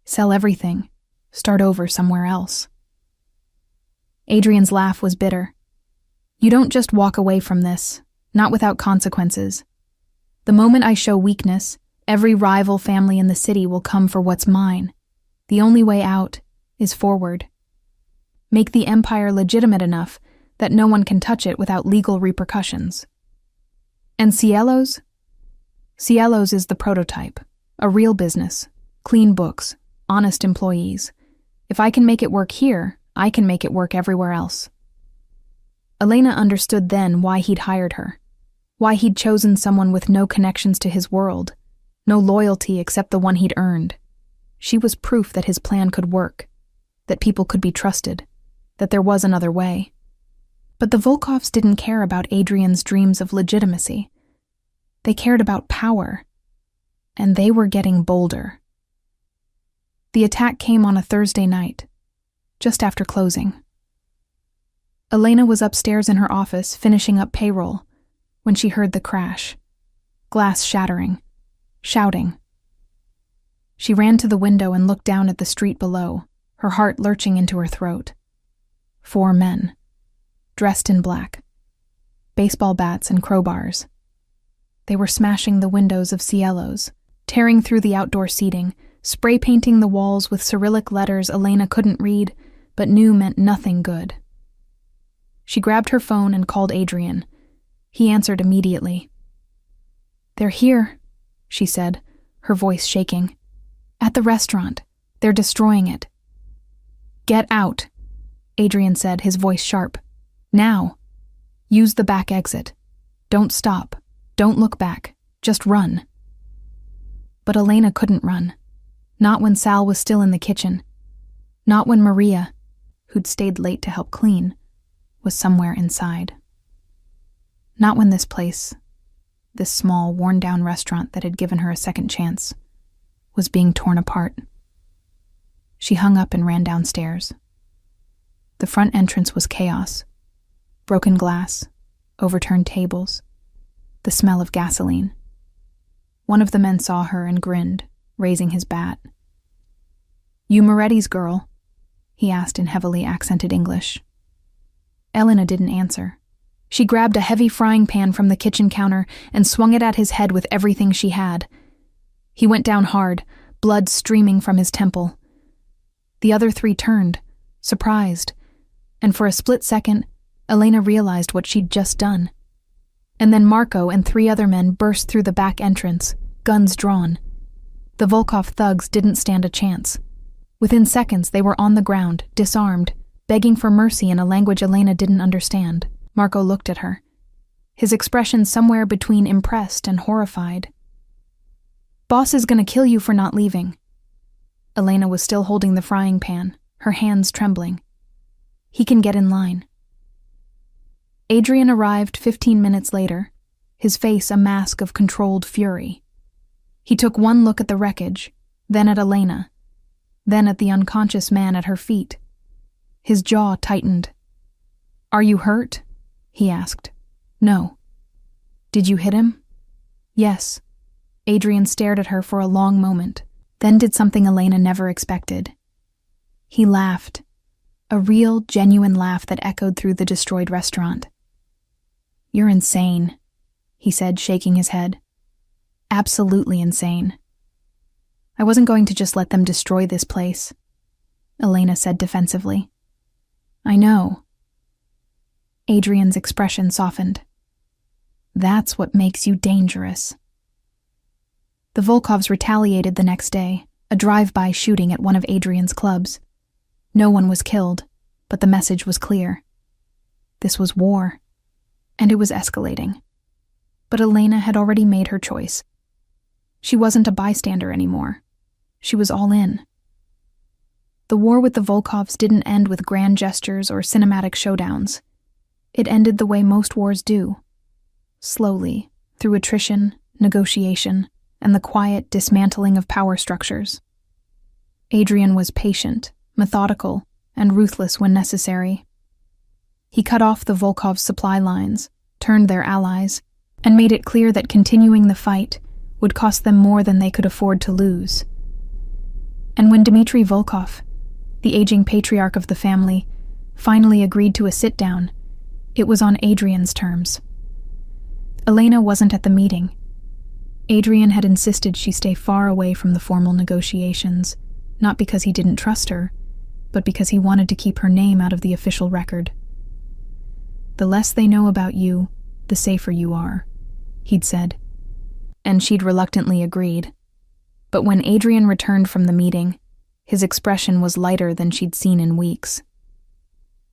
"Sell everything. Start over somewhere else." Adrian's laugh was bitter. "You don't just walk away from this, not without consequences. The moment I show weakness, every rival family in the city will come for what's mine. The only way out is forward. Make the empire legitimate enough that no one can touch it without legal repercussions." "And Cielo's?" "Cielo's is the prototype. A real business. Clean books. Honest employees. If I can make it work here, I can make it work everywhere else." Elena understood then why he'd hired her. Why he'd chosen someone with no connections to his world. No loyalty except the one he'd earned. She was proof that his plan could work. That people could be trusted. That there was another way. But the Volkovs didn't care about Adrian's dreams of legitimacy. They cared about power. And they were getting bolder. The attack came on a Thursday night, just after closing. Elena was upstairs in her office finishing up payroll when she heard the crash. Glass shattering. Shouting. She ran to the window and looked down at the street below, her heart lurching into her throat. 4 men. Dressed in black. Baseball bats and crowbars. They were smashing the windows of Cielo's, tearing through the outdoor seating, spray painting the walls with Cyrillic letters Elena couldn't read, but knew meant nothing good. She grabbed her phone and called Adrian. He answered immediately. "They're here," she said, her voice shaking. "At the restaurant. They're destroying it." "Get out," Adrian said, his voice sharp. "Now. Use the back exit. Don't stop. Don't look back. Just run." But Elena couldn't run. Not when Sal was still in the kitchen. Not when Maria, who'd stayed late to help clean, was somewhere inside. Not when this place, this small, worn-down restaurant that had given her a second chance, was being torn apart. She hung up and ran downstairs. The front entrance was chaos. Broken glass, overturned tables, the smell of gasoline. One of the men saw her and grinned, raising his bat. "You Moretti's girl?" he asked in heavily accented English. Elena didn't answer. She grabbed a heavy frying pan from the kitchen counter and swung it at his head with everything she had. He went down hard, blood streaming from his temple. The other 3 turned, surprised, and for a split second, Elena realized what she'd just done. And then Marco and 3 other men burst through the back entrance, guns drawn. The Volkov thugs didn't stand a chance. Within seconds, they were on the ground, disarmed, begging for mercy in a language Elena didn't understand. Marco looked at her, his expression somewhere between impressed and horrified. "Boss is gonna kill you for not leaving." Elena was still holding the frying pan, her hands trembling. "He can get in line." Adrian arrived 15 minutes later, his face a mask of controlled fury. He took one look at the wreckage, then at Elena, then at the unconscious man at her feet. His jaw tightened. "Are you hurt?" he asked. "No." "Did you hit him?" "Yes." Adrian stared at her for a long moment, then did something Elena never expected. He laughed, a real, genuine laugh that echoed through the destroyed restaurant. "You're insane," he said, shaking his head. Absolutely insane. I wasn't going to just let them destroy this place, Elena said defensively. I know. Adrian's expression softened. That's what makes you dangerous. The Volkovs retaliated the next day, a drive-by shooting at one of Adrian's clubs. No one was killed, but the message was clear. This was war, and it was escalating. But Elena had already made her choice. She wasn't a bystander anymore. She was all in. The war with the Volkovs didn't end with grand gestures or cinematic showdowns. It ended the way most wars do. Slowly, through attrition, negotiation, and the quiet dismantling of power structures. Adrian was patient, methodical, and ruthless when necessary. He cut off the Volkovs' supply lines, turned their allies, and made it clear that continuing the fight would cost them more than they could afford to lose. And when Dmitry Volkov, the aging patriarch of the family, finally agreed to a sit-down, it was on Adrian's terms. Elena wasn't at the meeting. Adrian had insisted she stay far away from the formal negotiations, not because he didn't trust her, but because he wanted to keep her name out of the official record. The less they know about you, the safer you are, he'd said. And she'd reluctantly agreed. But when Adrian returned from the meeting, his expression was lighter than she'd seen in weeks.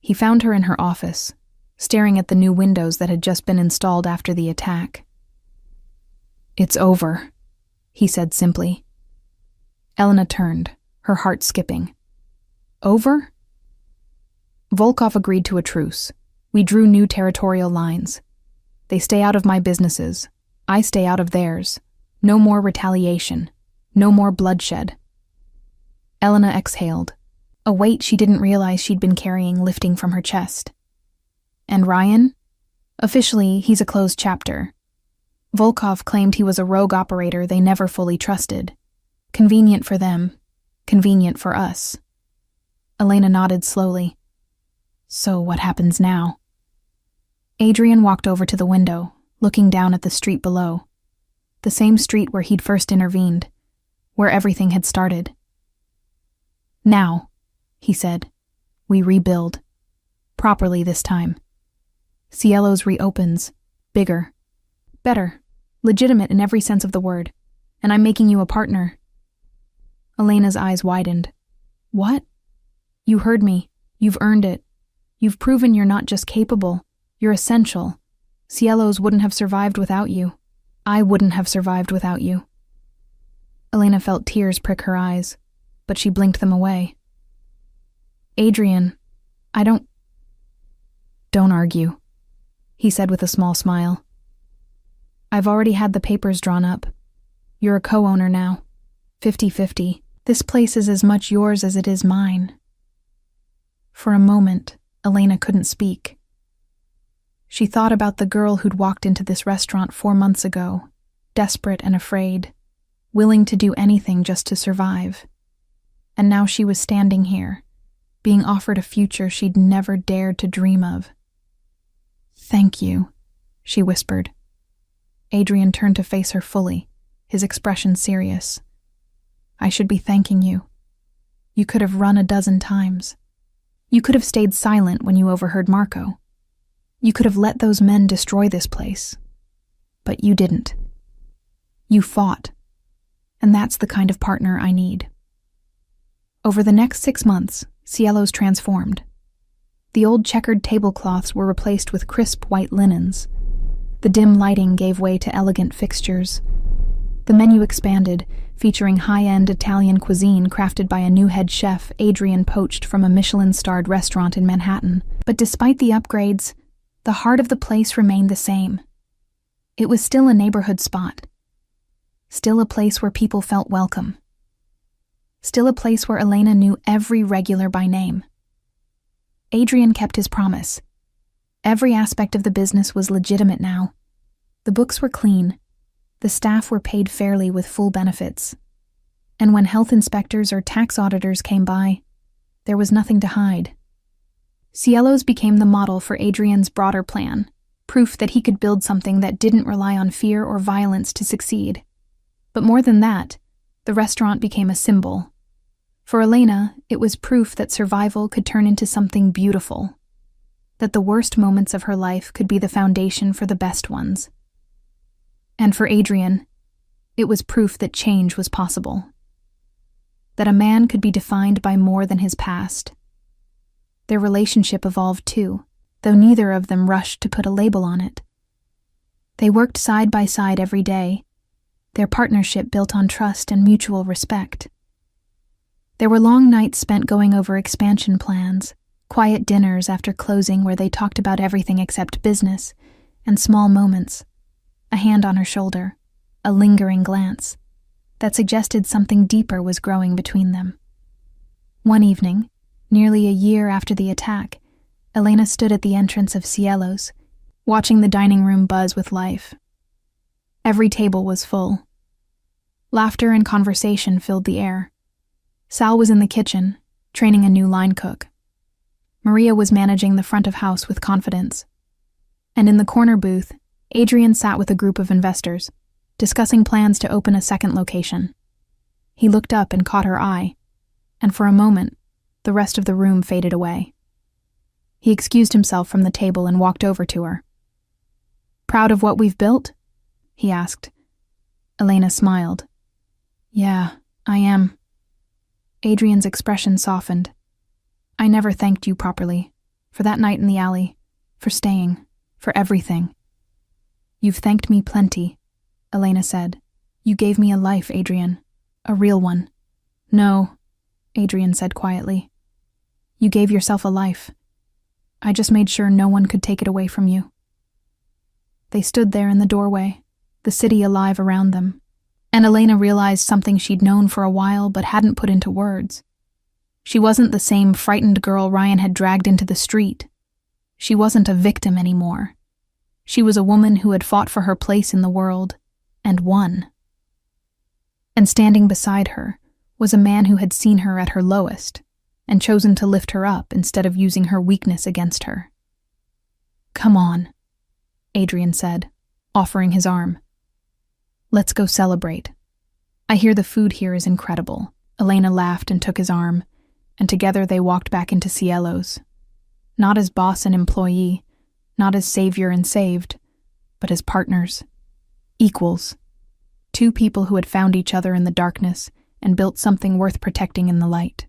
He found her in her office, staring at the new windows that had just been installed after the attack. It's over, he said simply. Elena turned, her heart skipping. Over? Volkov agreed to a truce. We drew new territorial lines. They stay out of my businesses. I stay out of theirs. No more retaliation. No more bloodshed. Elena exhaled, a weight she didn't realize she'd been carrying lifting from her chest. And Ryan? Officially, he's a closed chapter. Volkov claimed he was a rogue operator they never fully trusted. Convenient for them, convenient for us. Elena nodded slowly. So what happens now? Adrian walked over to the window, looking down at the street below. The same street where he'd first intervened, where everything had started. Now, he said, we rebuild. Properly this time. Cielo's reopens. Bigger. Better. Legitimate in every sense of the word. And I'm making you a partner. Elena's eyes widened. What? You heard me. You've earned it. You've proven you're not just capable. You're essential. Cielo's wouldn't have survived without you. I wouldn't have survived without you. Elena felt tears prick her eyes, but she blinked them away. Adrian, Don't argue, he said with a small smile. I've already had the papers drawn up. You're a co-owner now. 50-50. This place is as much yours as it is mine. For a moment, Elena couldn't speak. She thought about the girl who'd walked into this restaurant 4 months ago, desperate and afraid, willing to do anything just to survive. And now she was standing here, being offered a future she'd never dared to dream of. Thank you, she whispered. Adrian turned to face her fully, his expression serious. I should be thanking you. You could have run 12 times. You could have stayed silent when you overheard Marco. You could have let those men destroy this place. But you didn't. You fought. And that's the kind of partner I need. Over the next 6 months, Cielo's transformed. The old checkered tablecloths were replaced with crisp white linens. The dim lighting gave way to elegant fixtures. The menu expanded, featuring high-end Italian cuisine crafted by a new head chef Adrian poached from a Michelin-starred restaurant in Manhattan. But despite the upgrades, the heart of the place remained the same. It was still a neighborhood spot. Still a place where people felt welcome. Still a place where Elena knew every regular by name. Adrian kept his promise. Every aspect of the business was legitimate now. The books were clean. The staff were paid fairly with full benefits. And when health inspectors or tax auditors came by, there was nothing to hide. Cielo's became the model for Adrian's broader plan, proof that he could build something that didn't rely on fear or violence to succeed. But more than that, the restaurant became a symbol. For Elena, it was proof that survival could turn into something beautiful, that the worst moments of her life could be the foundation for the best ones. And for Adrian, it was proof that change was possible, that a man could be defined by more than his past. Their relationship evolved too, though neither of them rushed to put a label on it. They worked side by side every day, their partnership built on trust and mutual respect. There were long nights spent going over expansion plans, quiet dinners after closing where they talked about everything except business, and small moments, a hand on her shoulder, a lingering glance, that suggested something deeper was growing between them. One evening, nearly a year after the attack, Elena stood at the entrance of Cielo's, watching the dining room buzz with life. Every table was full. Laughter and conversation filled the air. Sal was in the kitchen, training a new line cook. Maria was managing the front of house with confidence. And in the corner booth, Adrian sat with a group of investors, discussing plans to open a second location. He looked up and caught her eye, and for a moment, the rest of the room faded away. He excused himself from the table and walked over to her. "Proud of what we've built?" he asked. Elena smiled. "Yeah, I am." Adrian's expression softened. "I never thanked you properly, for that night in the alley, for staying, for everything." "You've thanked me plenty," Elena said. "You gave me a life, Adrian, a real one." "No," Adrian said quietly. "You gave yourself a life. I just made sure no one could take it away from you." They stood there in the doorway, the city alive around them, and Elena realized something she'd known for a while but hadn't put into words. She wasn't the same frightened girl Ryan had dragged into the street. She wasn't a victim anymore. She was a woman who had fought for her place in the world, and won. And standing beside her was a man who had seen her at her lowest, and chosen to lift her up instead of using her weakness against her. "Come on," Adrian said, offering his arm. "Let's go celebrate. I hear the food here is incredible." Elena laughed and took his arm, and together they walked back into Cielo's. Not as boss and employee, not as savior and saved, but as partners, equals, two people who had found each other in the darkness and built something worth protecting in the light.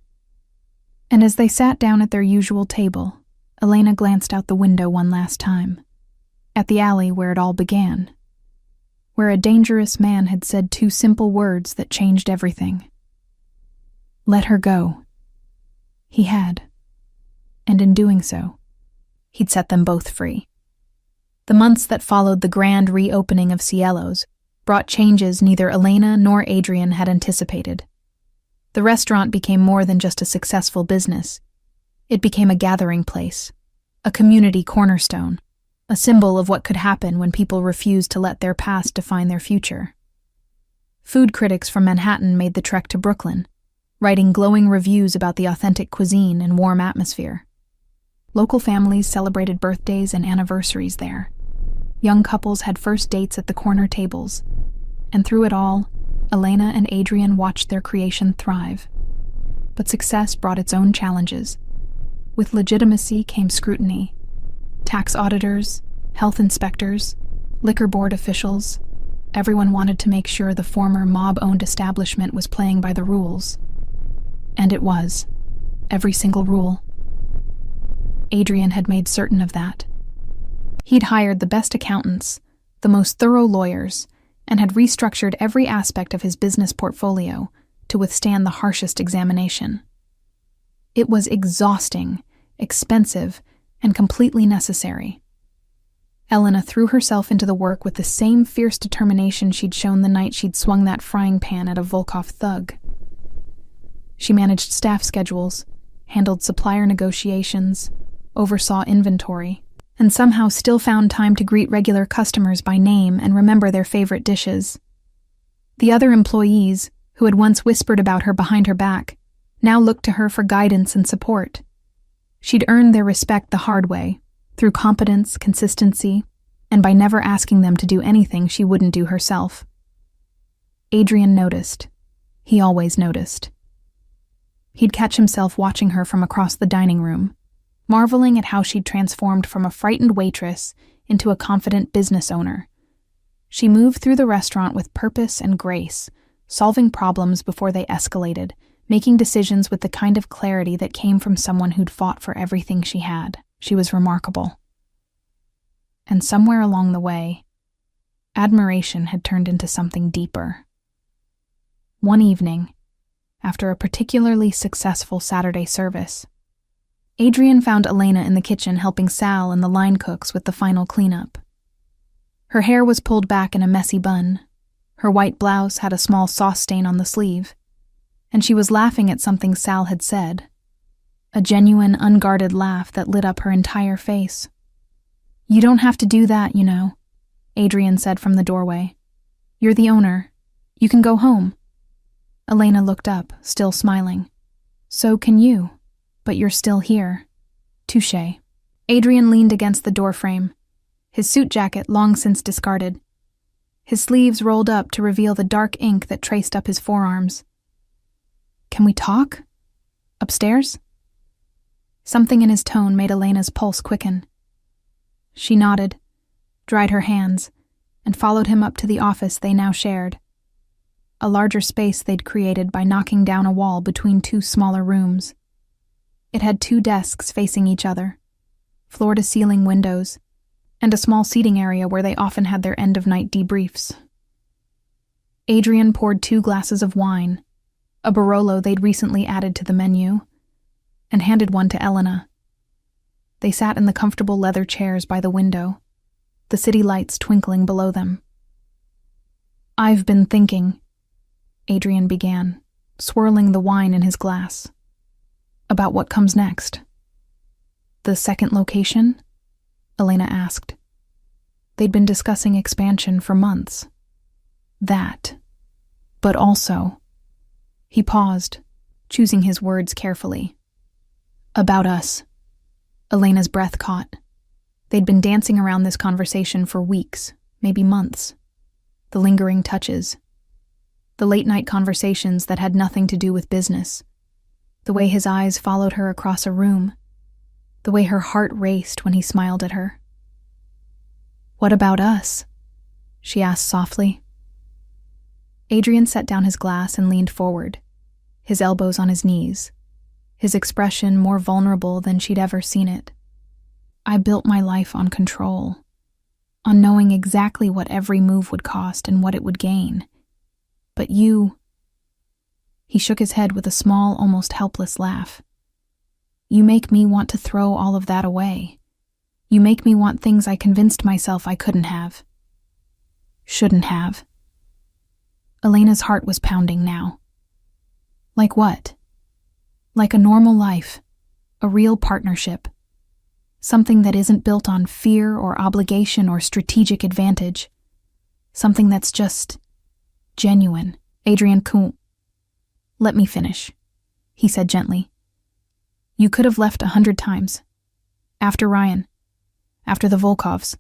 And as they sat down at their usual table, Elena glanced out the window one last time, at the alley where it all began, where a dangerous man had said two simple words that changed everything. Let her go. He had, and in doing so, he'd set them both free. The months that followed the grand reopening of Cielo's brought changes neither Elena nor Adrian had anticipated. The restaurant became more than just a successful business. It became a gathering place, a community cornerstone, a symbol of what could happen when people refused to let their past define their future. Food critics from Manhattan made the trek to Brooklyn, writing glowing reviews about the authentic cuisine and warm atmosphere. Local families celebrated birthdays and anniversaries there. Young couples had first dates at the corner tables, and through it all, Elena and Adrian watched their creation thrive. But success brought its own challenges. With legitimacy came scrutiny. Tax auditors, health inspectors, liquor board officials, everyone wanted to make sure the former mob-owned establishment was playing by the rules. And it was. Every single rule. Adrian had made certain of that. He'd hired the best accountants, the most thorough lawyers, and had restructured every aspect of his business portfolio to withstand the harshest examination. It was exhausting, expensive, and completely necessary. Elena threw herself into the work with the same fierce determination she'd shown the night she'd swung that frying pan at a Volkov thug. She managed staff schedules, handled supplier negotiations, oversaw inventory, and somehow still found time to greet regular customers by name and remember their favorite dishes. The other employees, who had once whispered about her behind her back, now looked to her for guidance and support. She'd earned their respect the hard way, through competence, consistency, and by never asking them to do anything she wouldn't do herself. Adrian noticed. He always noticed. He'd catch himself watching her from across the dining room, marveling at how she'd transformed from a frightened waitress into a confident business owner. She moved through the restaurant with purpose and grace, solving problems before they escalated, making decisions with the kind of clarity that came from someone who'd fought for everything she had. She was remarkable. And somewhere along the way, admiration had turned into something deeper. One evening, after a particularly successful Saturday service, Adrian found Elena in the kitchen helping Sal and the line cooks with the final cleanup. Her hair was pulled back in a messy bun, her white blouse had a small sauce stain on the sleeve, and she was laughing at something Sal had said, a genuine, unguarded laugh that lit up her entire face. "You don't have to do that, you know," Adrian said from the doorway. "You're the owner. You can go home." Elena looked up, still smiling. "So can you, but you're still here." "Touché." Adrian leaned against the doorframe, his suit jacket long since discarded. His sleeves rolled up to reveal the dark ink that traced up his forearms. "Can we talk? Upstairs?" Something in his tone made Elena's pulse quicken. She nodded, dried her hands, and followed him up to the office they now shared. A larger space they'd created by knocking down a wall between two smaller rooms. It had 2 desks facing each other, floor-to-ceiling windows, and a small seating area where they often had their end-of-night debriefs. Adrian poured 2 glasses of wine, a Barolo they'd recently added to the menu, and handed one to Elena. They sat in the comfortable leather chairs by the window, the city lights twinkling below them. "I've been thinking," Adrian began, swirling the wine in his glass, "about what comes next." "The second location?" Elena asked. They'd been discussing expansion for months. "That. But also..." He paused, choosing his words carefully. "About us." Elena's breath caught. They'd been dancing around this conversation for weeks, maybe months. The lingering touches. The late-night conversations that had nothing to do with business. The way his eyes followed her across a room. The way her heart raced when he smiled at her. "What about us?" she asked softly. Adrian set down his glass and leaned forward, his elbows on his knees, his expression more vulnerable than she'd ever seen it. "I built my life on control, on knowing exactly what every move would cost and what it would gain. But you..." He shook his head with a small, almost helpless laugh. "You make me want to throw all of that away. You make me want things I convinced myself I couldn't have. Shouldn't have." Elena's heart was pounding now. "Like what?" "Like a normal life, a real partnership. Something that isn't built on fear or obligation or strategic advantage. Something that's just genuine." Adrian couldn't. "Let me finish," he said gently. "You could have left 100 times. After Ryan. After the Volkovs.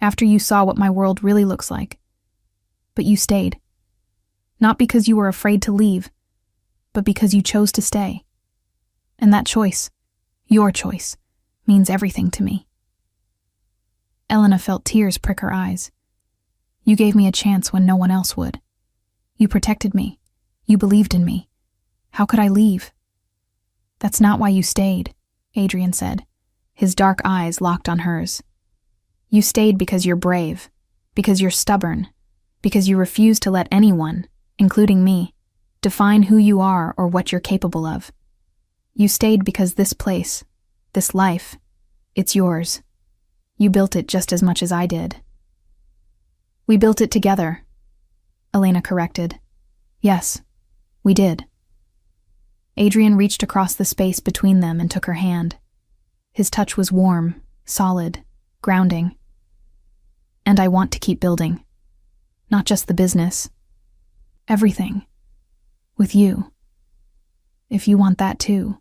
After you saw what my world really looks like. But you stayed. Not because you were afraid to leave, but because you chose to stay. And that choice, your choice, means everything to me." Elena felt tears prick her eyes. "You gave me a chance when no one else would. You protected me. You believed in me. How could I leave?" "That's not why you stayed," Adrian said, his dark eyes locked on hers. "You stayed because you're brave, because you're stubborn, because you refuse to let anyone, including me, define who you are or what you're capable of. You stayed because this place, this life, it's yours. You built it just as much as I did." "We built it together," Elena corrected. "Yes, we did." Adrian reached across the space between them and took her hand. His touch was warm, solid, grounding. "And I want to keep building. Not just the business. Everything. With you. If you want that too."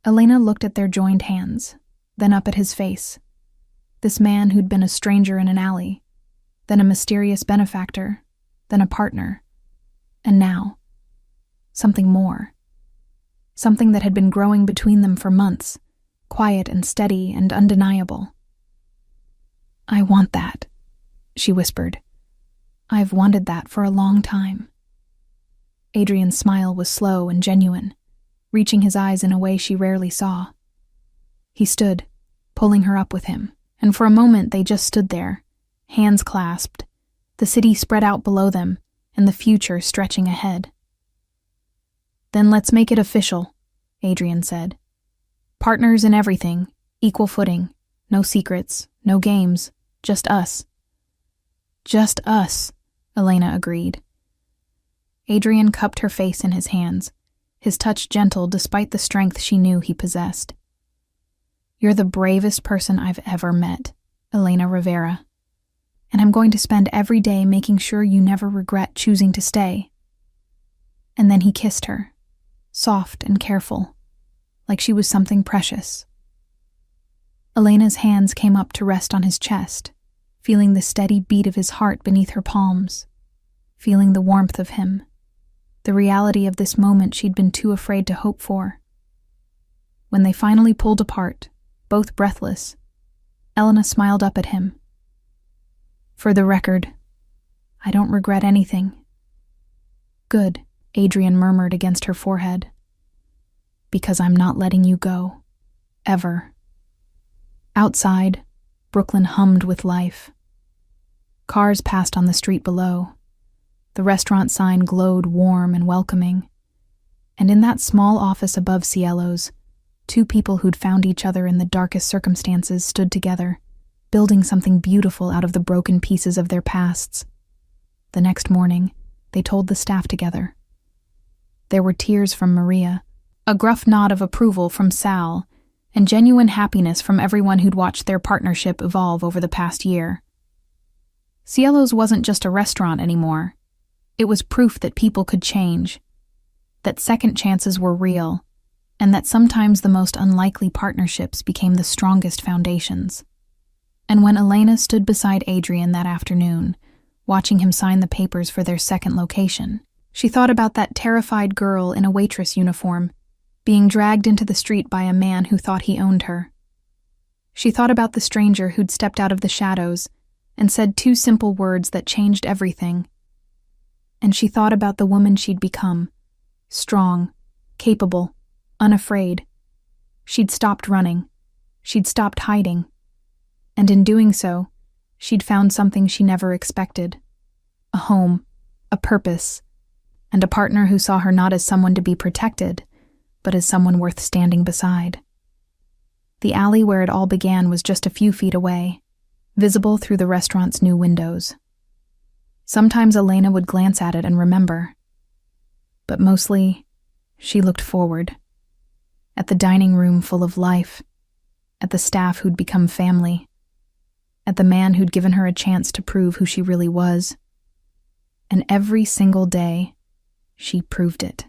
Elena looked at their joined hands, then up at his face. This man who'd been a stranger in an alley, then a mysterious benefactor, then a partner, and now, something more. Something that had been growing between them for months, quiet and steady and undeniable. "I want that," she whispered. "I've wanted that for a long time." Adrian's smile was slow and genuine, reaching his eyes in a way she rarely saw. He stood, pulling her up with him, and for a moment they just stood there, hands clasped, the city spread out below them, and the future stretching ahead. "Then let's make it official," Adrian said. "Partners in everything, equal footing, no secrets, no games, just us." "Just us," Elena agreed. Adrian cupped her face in his hands, his touch gentle despite the strength she knew he possessed. "You're the bravest person I've ever met, Elena Rivera, and I'm going to spend every day making sure you never regret choosing to stay." And then he kissed her, soft and careful, like she was something precious. Elena's hands came up to rest on his chest, feeling the steady beat of his heart beneath her palms, feeling the warmth of him, the reality of this moment she'd been too afraid to hope for. When they finally pulled apart, both breathless, Elena smiled up at him. "For the record, I don't regret anything." "Good," Adrian murmured against her forehead. "Because I'm not letting you go. Ever." Outside, Brooklyn hummed with life. Cars passed on the street below. The restaurant sign glowed warm and welcoming. And in that small office above Cielo's, two people who'd found each other in the darkest circumstances stood together, building something beautiful out of the broken pieces of their pasts. The next morning, they told the staff together. There were tears from Maria, a gruff nod of approval from Sal, and genuine happiness from everyone who'd watched their partnership evolve over the past year. Cielo's wasn't just a restaurant anymore. It was proof that people could change, that second chances were real, and that sometimes the most unlikely partnerships became the strongest foundations. And when Elena stood beside Adrian that afternoon, watching him sign the papers for their second location, she thought about that terrified girl in a waitress uniform, being dragged into the street by a man who thought he owned her. She thought about the stranger who'd stepped out of the shadows and said two simple words that changed everything. And she thought about the woman she'd become, strong, capable, unafraid. She'd stopped running. She'd stopped hiding. And in doing so, she'd found something she never expected. A home, a purpose, and a partner who saw her not as someone to be protected, but as someone worth standing beside. The alley where it all began was just a few feet away, visible through the restaurant's new windows. Sometimes Elena would glance at it and remember. But mostly, she looked forward. At the dining room full of life. At the staff who'd become family. At the man who'd given her a chance to prove who she really was. And every single day, she proved it.